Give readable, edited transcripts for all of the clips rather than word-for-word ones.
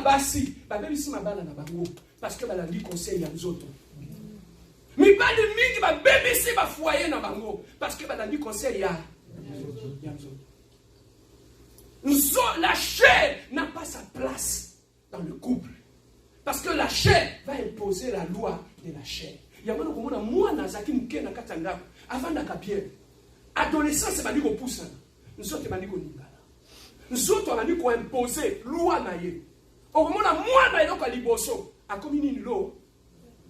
basi, babebisi mabana na bango parce que balandi conseil ya nzoto. Mibali mingi babebisi ba foyer na bango parce que balandi conseil ya nzoto. La chair n'a pas sa place dans le couple. Parce que la chair va imposer la loi de la chair. Il y a un zaki mukena katanga avant d'akapie. Adolescence c'est ko poussa. Nous autres bandi ko ningala. Nous autres bandi ko imposer loi na ye. Okomona mwana eloko liboso akomi nini lo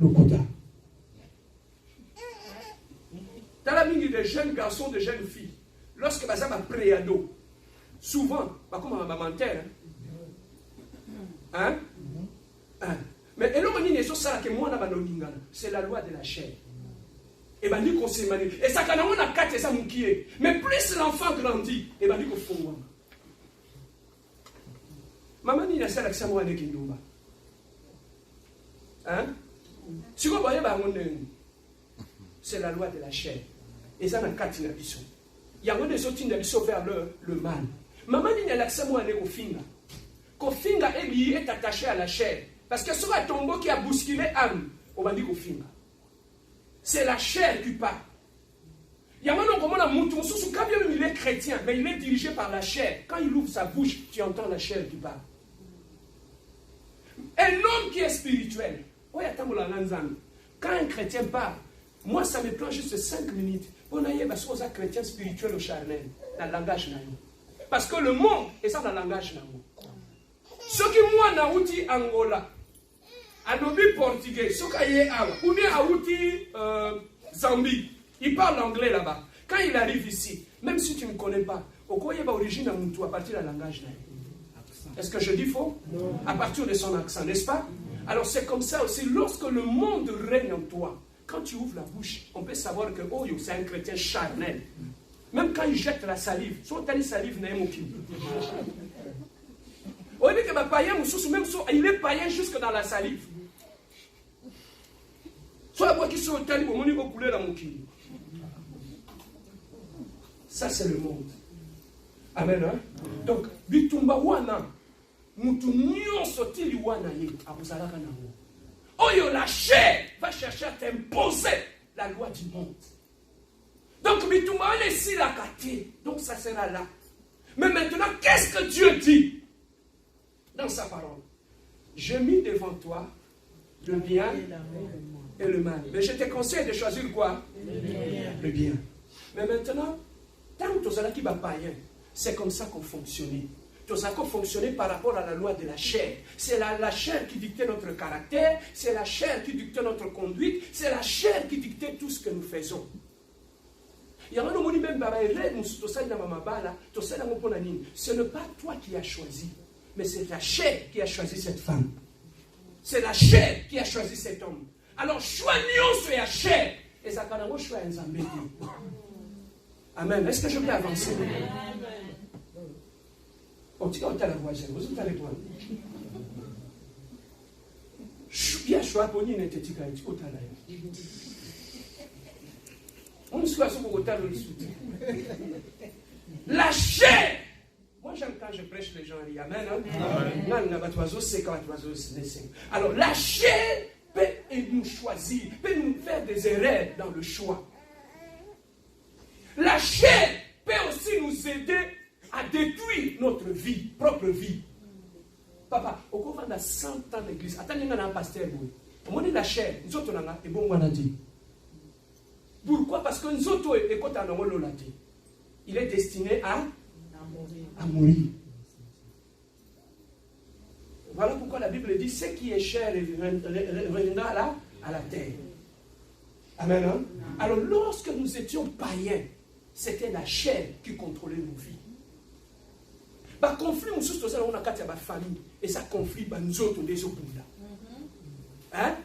lokota. Tala mingi de jeunes garçons, de jeunes filles. Lorsque baza ba préado, souvent ba comme ba menteur. Hein? Mais c'est la loi de la chair. Et ça mais plus l'enfant grandit, et maman ni na sala kisa mwana kindumba. Hein? C'est la loi de la chair. Et ça n'a qu'à tenir biso. Il y a des autres qui vers le mal. Maman ni na kisa mwana kofinga. Kofinga est attaché à la chair. Parce que sur un tombeau qui a bousculé l'âme, on va dire Kofinga. C'est la chair qui parle. Il y a maintenant comment il est chrétien, mais il est dirigé par la chair. Quand il ouvre sa bouche, tu entends la chair qui parle. Un homme qui est spirituel, quand un chrétien parle, moi ça me prend juste 5 minutes. On a un chrétien spirituel au charnel, dans le langage. Parce que le monde est ça dans le langage. Ce qui moi na outi Angola, anobi portugais, ce qui est ou bien à outi Zambie, il parle anglais là-bas. Quand il arrive ici, même si tu ne connais pas, au quoi il y a origine à Moutou à partir du langage. Est-ce que je dis faux? Non. À partir de son accent, n'est-ce pas? Alors c'est comme ça aussi, lorsque le monde règne en toi, quand tu ouvres la bouche, on peut savoir que oh, c'est un chrétien charnel. Même quand il jette la salive, soit telle salive n'est pas. Il est païen jusque dans la salive. Ça c'est le monde. Amen. Hein? Donc, bitumba wana, mutu nyonso tili wana ye, abuzalaka nango. Oyo la chair va chercher à t'imposer la loi du monde. Donc, bitumba wana ici la kate. Donc, ça sera là. Mais maintenant, qu'est-ce que Dieu dit dans sa parole? Je mis devant toi le bien et le mal. Mais je te conseille de choisir quoi? Le bien. Mais maintenant, tant que tu as qui va païen, c'est comme ça qu'on fonctionnait. Tu as fonctionné par rapport à la loi de la chair. C'est la chair qui dictait notre caractère, c'est la chair qui dictait notre conduite, c'est la chair qui dictait tout ce que nous faisons. Ce n'est pas toi qui as choisi, mais c'est la chair qui a choisi cette femme. C'est la chair qui a choisi cet homme. Alors, choignons sur la chair. Et ça va choisir un zambé. Amen. Est-ce que je peux avancer? On dit qu'on t'a la voisine. Vous êtes avec moi. Bien choix pour nous, n'était-ce pas on se voit sur le soutien. La chair. Moi j'aime quand je prêche les gens. Amen. Alors la chair peut nous choisir, peut nous faire des erreurs dans le choix. La chair peut aussi nous aider à détruire notre vie, propre vie. Papa, au cours de 100 ans d'église, attendez, il y a un pasteur. On dit la chair, nous autres, on a et bon, on a dit. Pourquoi? Parce que nous autres, il est destiné à mourir. Voilà pourquoi la Bible dit ce qui est chair reviendra à la terre. Amen. Hein? Alors, lorsque nous étions païens, c'était la chair qui contrôlait nos vies. Bah, conflit, nous sommes on a quatre famille et ça conflit, bah, nous autres, des autres. Hein?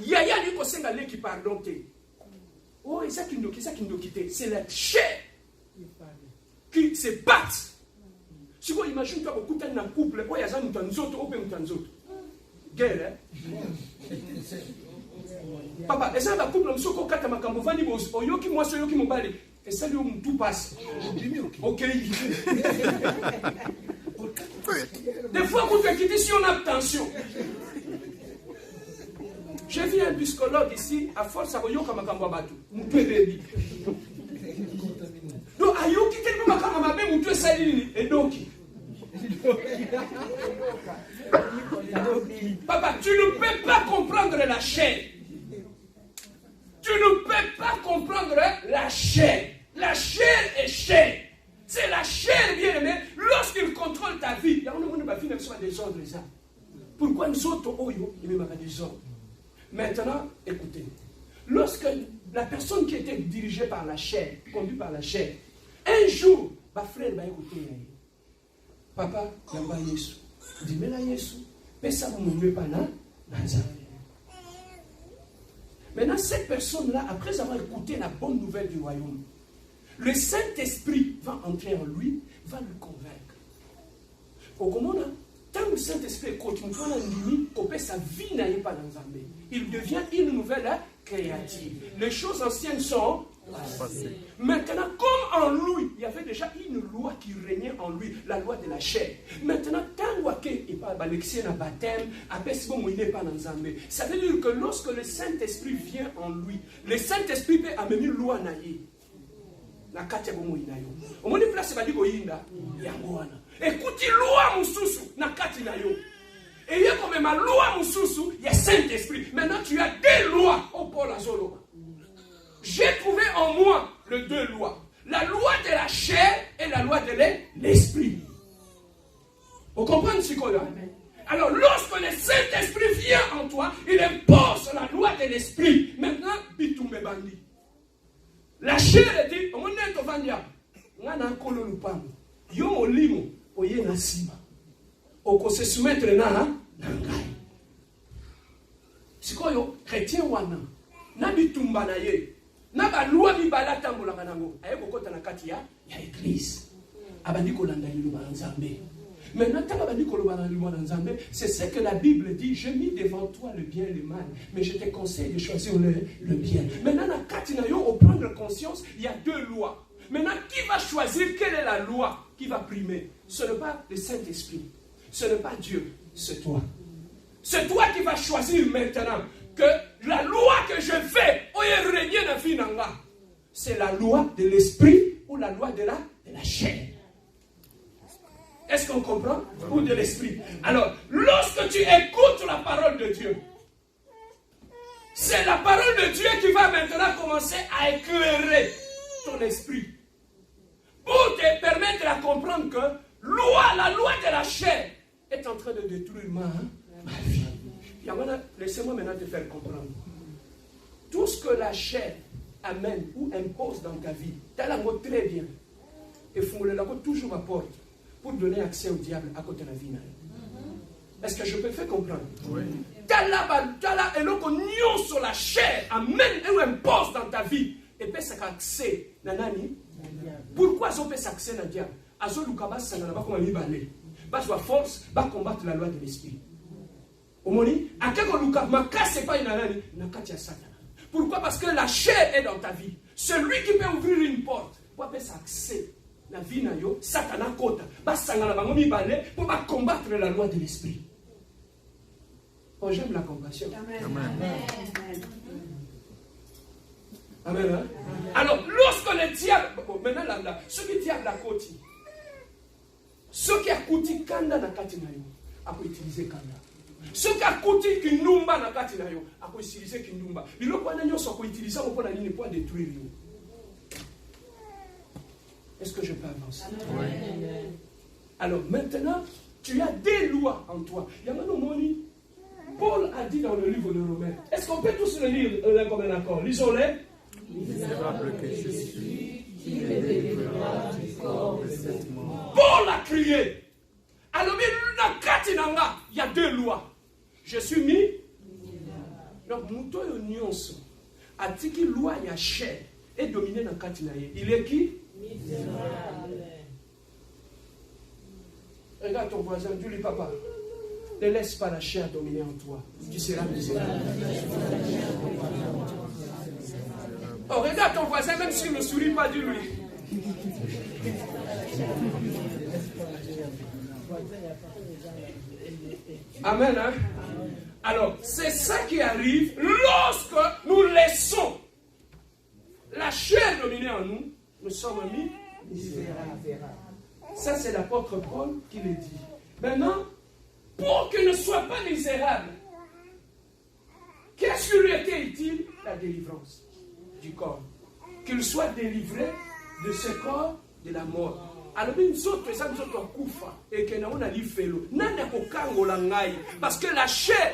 Il y a des personnes qui pardonnent. Oh, et ça qui nous quitte, c'est la chair qui se bat. Si vous imaginez toi, beaucoup de couple, il y a des gens qui ont guerre, hein? Papa, et ça, la couple, nous sommes quatre macambos, vani bos, oyoki moi, soyoki mobile, et ça, tout passe. Ok. Des fois, vous te quittez si on a tension. J'ai vu un psychologue ici, à force à voyer comme un cambabatu. Mon bébé. Donc, à yo quitter le cambabatu, mon Dieu, salut. Et donc, papa, tu ne peux pas comprendre la chair. Tu ne peux pas comprendre la chair. La chair est chair. C'est la chair, bien aimé. Lorsqu'il contrôle ta vie, il y a un désordre. Pourquoi nous autres, il y a des désordres? Maintenant, écoutez. Lorsque la personne qui était dirigée par la chair, conduite par la chair, un jour, ma frère va écouter. Papa, il y a Yesu. Dis-moi là, Yesu. Mais ça ne me pas là. Maintenant, cette personne-là, après avoir écouté la bonne nouvelle du royaume, le Saint-Esprit va entrer en lui, va lui convaincre. Au comment là, tant que le Saint-Esprit continue à limite, sa vie n'a pas dans Zambé. Il devient une nouvelle créative. Les choses anciennes sont passées. Maintenant, comme en lui, il y avait déjà une loi qui régnait en lui, la loi de la chair. Maintenant, tant qu'il parle de baptême, après ce moment, il n'est pas dans Zambé. Ça veut dire que lorsque le Saint-Esprit vient en lui, le Saint-Esprit peut amener une loi naïe. Na kati ya bomo inayo. Omoni place ba diko yinda yango wana. Écoute loi mususu na kati na yo. Et il y a quand même une loi mususu, il y a Saint-Esprit. Maintenant tu as deux lois au Paul Azolo. J'ai trouvé en moi les deux lois. La loi de la chair et la loi de l'esprit. Vous comprenez ce qu'on a? Alors lorsque le Saint-Esprit vient en toi, il impose la loi de l'esprit. Maintenant, bitumbe bandi. La chair est dit, on est au Vandia. On a un colon ou pas. Yo molimo, oye na sima. Oko se soumettre na ngai. Sikoyo chrétien wana. Na bitumba na ye. Na ba loi mi balata molanga nango. Aye kokota na kati ya église. Abandi kolanda yilo ba nzambe. Maintenant, c'est ce que la Bible dit. J'ai mis devant toi le bien et le mal, mais je te conseille de choisir le bien. Maintenant, au prendre conscience, il y a deux lois. Maintenant, qui va choisir quelle est la loi qui va primer? Ce n'est pas le Saint-Esprit, ce n'est pas Dieu, c'est toi. C'est toi qui vas choisir maintenant que la loi que je fais, c'est la loi de l'esprit ou la loi de la chair. Est-ce qu'on comprend? Ou de l'esprit? Alors, lorsque tu écoutes la parole de Dieu, c'est la parole de Dieu qui va maintenant commencer à éclairer ton esprit. Pour te permettre de comprendre que la loi de la chair est en train de détruire ma vie. Laissez-moi maintenant te faire comprendre. Tout ce que la chair amène ou impose dans ta vie, tu as la mot très bien. Et il faut toujours ma porte. Pour donner accès au diable à côté de la vie. Est-ce que je peux faire comprendre? Oui. Et donc, on sur la chair, amène ou impose dans ta vie. Et puis, ça accès. Pourquoi on peut s'accès dans le diable? Azo Lukaba, ça n'a pas comme un libanais. Parce que force va combattre la loi de l'esprit. Au moni, à quel Lukaba, ma casse, c'est pas une année, n'a qu'à tirer ça. Pourquoi? Parce que la chair est dans ta vie. Celui qui peut ouvrir une porte, pour faire s'accès. La vie na yo, Satan a kota, basangana bango mibale pour combattre la loi de l'esprit. Oh, j'aime la compassion. Amen. Amen. Amen. Hein? Alors, lorsque le diable, maintenant là, ce qui diable a côté, ce qui a côté kanda na kati na yo, a pu utiliser kanda. Ce qui a côté kinumba na kati na yo, a pu utiliser kinumba. Il faut que nous soyons utilisés pour la ligne pour détruire yo. Est-ce que je peux avancer? Oui. Alors maintenant, tu as des lois en toi. Paul a dit dans le livre de Romains. Est-ce qu'on peut tous le lire comme un accord? Lisons-les. Misérable que je suis, qui me délivrera du corps de cette mort. Paul a crié. Alors, il y a deux lois. Je suis mis. Donc, nous avons une nuance. A dit que la loi y a chair est dominée dans Katinaye. Il est qui? Misérable. Regarde ton voisin, dis-lui, papa, ne laisse pas la chair dominer en toi. Tu seras misérable. Oh, regarde ton voisin, même s'il ne sourit pas, dis-lui. Amen. Hein? Alors, c'est ça qui arrive lorsque nous laissons la chair dominer en nous. Nous sommes mis misérables. Ça, c'est l'apôtre Paul qui le dit. Maintenant, pour qu'il ne soit pas misérable, qu'est-ce qui lui était utile? La délivrance du corps. Qu'il soit délivré de ce corps de la mort. Alors, parce que la chair,